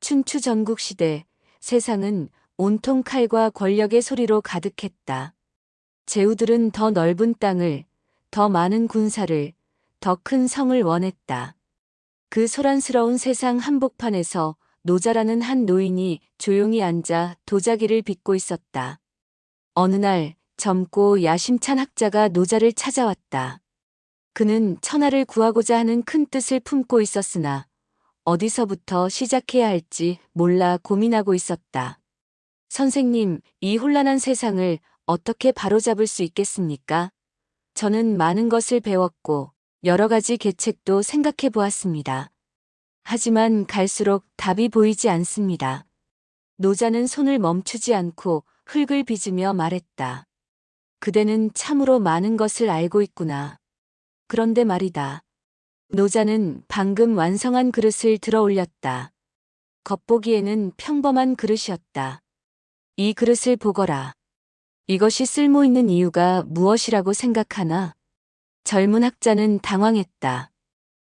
춘추 전국시대, 세상은 온통 칼과 권력의 소리로 가득했다. 제후들은 더 넓은 땅을, 더 많은 군사를, 더 큰 성을 원했다. 그 소란스러운 세상 한복판에서 노자라는 한 노인이 조용히 앉아 도자기를 빚고 있었다. 어느 날 젊고 야심찬 학자가 노자를 찾아왔다. 그는 천하를 구하고자 하는 큰 뜻을 품고 있었으나 어디서부터 시작해야 할지 몰라 고민하고 있었다. 선생님, 이 혼란한 세상을 어떻게 바로잡을 수 있겠습니까? 저는 많은 것을 배웠고 여러 가지 계책도 생각해 보았습니다. 하지만 갈수록 답이 보이지 않습니다. 노자는 손을 멈추지 않고 흙을 빚으며 말했다. 그대는 참으로 많은 것을 알고 있구나. 그런데 말이다. 노자는 방금 완성한 그릇을 들어 올렸다. 겉보기에는 평범한 그릇이었다. 이 그릇을 보거라. 이것이 쓸모있는 이유가 무엇이라고 생각하나? 젊은 학자는 당황했다.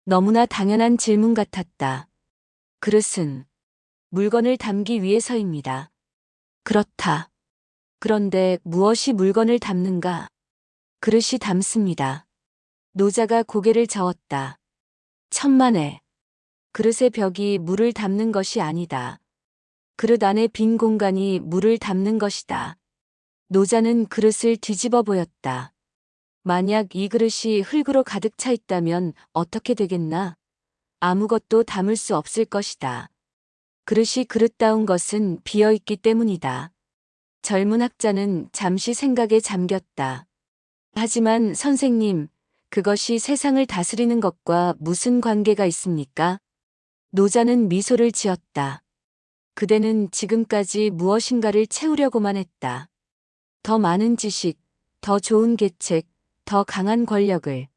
너무나 당연한 질문 같았다. 그릇은 물건을 담기 위해서입니다. 그렇다. 그런데 무엇이 물건을 담는가? 그릇이 담습니다. 노자가 고개를 저었다. 천만에. 그릇의 벽이 물을 담는 것이 아니다. 그릇 안에 빈 공간이 물을 담는 것이다. 노자는 그릇을 뒤집어 보였다. 만약 이 그릇이 흙으로 가득 차 있다면 어떻게 되겠나? 아무것도 담을 수 없을 것이다. 그릇이 그릇다운 것은 비어 있기 때문이다. 젊은 학자는 잠시 생각에 잠겼다. 하지만 선생님, 그것이 세상을 다스리는 것과 무슨 관계가 있습니까? 노자는 미소를 지었다. 그대는 지금까지 무엇인가를 채우려고만 했다. 더 많은 지식, 더 좋은 계책, 더 강한 권력을.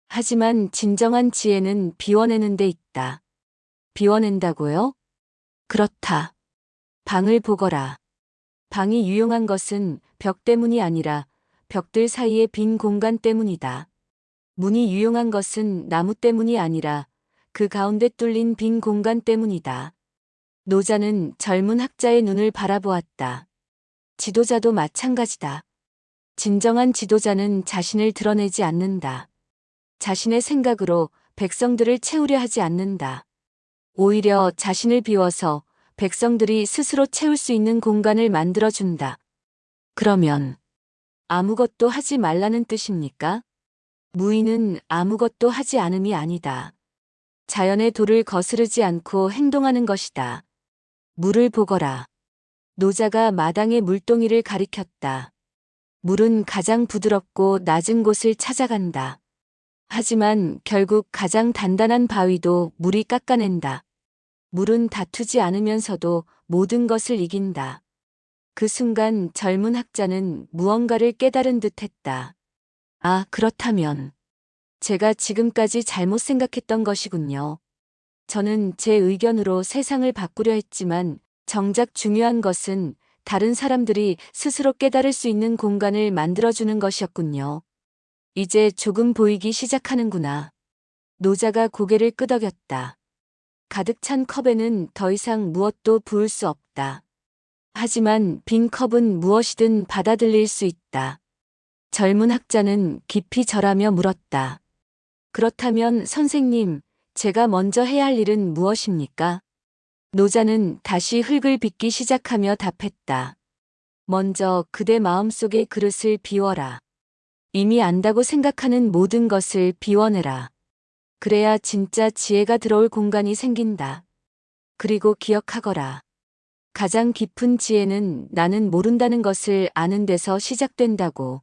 하지만 진정한 지혜는 비워내는 데 있다. 비워낸다고요? 그렇다. 방을 보거라. 방이 유용한 것은 벽 때문이 아니라 벽들 사이의 빈 공간 때문이다. 문이 유용한 것은 나무 때문이 아니라 그 가운데 뚫린 빈 공간 때문이다. 노자는 젊은 학자의 눈을 바라보았다. 지도자도 마찬가지다. 진정한 지도자는 자신을 드러내지 않는다. 자신의 생각으로 백성들을 채우려 하지 않는다. 오히려 자신을 비워서 백성들이 스스로 채울 수 있는 공간을 만들어준다. 그러면 아무것도 하지 말라는 뜻입니까? 무의는 아무것도 하지 않음이 아니다. 자연의 도를 거스르지 않고 행동하는 것이다. 물을 보거라. 노자가 마당의 물동이를 가리켰다. 물은 가장 부드럽고 낮은 곳을 찾아간다. 하지만 결국 가장 단단한 바위도 물이 깎아낸다. 물은 다투지 않으면서도 모든 것을 이긴다. 그 순간 젊은 학자는 무언가를 깨달은 듯 했다. 아, 그렇다면 제가 지금까지 잘못 생각했던 것이군요. 저는 제 의견으로 세상을 바꾸려 했지만 정작 중요한 것은 다른 사람들이 스스로 깨달을 수 있는 공간을 만들어주는 것이었군요. 이제 조금 보이기 시작하는구나. 노자가 고개를 끄덕였다. 가득 찬 컵에는 더 이상 무엇도 부을 수 없다. 하지만 빈 컵은 무엇이든 받아들일 수 있다. 젊은 학자는 깊이 절하며 물었다. 그렇다면 선생님, 제가 먼저 해야 할 일은 무엇입니까? 노자는 다시 흙을 빚기 시작하며 답했다. 먼저 그대 마음속의 그릇을 비워라. 이미 안다고 생각하는 모든 것을 비워내라. 그래야 진짜 지혜가 들어올 공간이 생긴다. 그리고 기억하거라. 가장 깊은 지혜는 나는 모른다는 것을 아는 데서 시작된다고.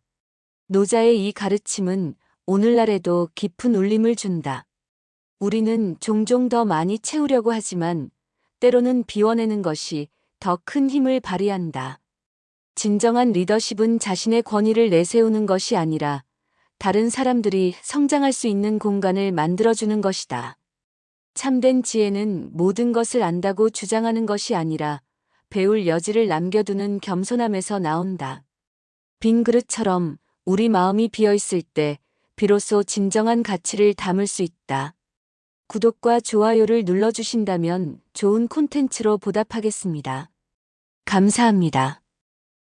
노자의 이 가르침은 오늘날에도 깊은 울림을 준다. 우리는 종종 더 많이 채우려고 하지만 때로는 비워내는 것이 더 큰 힘을 발휘한다. 진정한 리더십은 자신의 권위를 내세우는 것이 아니라 다른 사람들이 성장할 수 있는 공간을 만들어주는 것이다. 참된 지혜는 모든 것을 안다고 주장하는 것이 아니라 배울 여지를 남겨두는 겸손함에서 나온다. 빈 그릇처럼 우리 마음이 비어 있을 때 비로소 진정한 가치를 담을 수 있다. 구독과 좋아요를 눌러주신다면 좋은 콘텐츠로 보답하겠습니다. 감사합니다.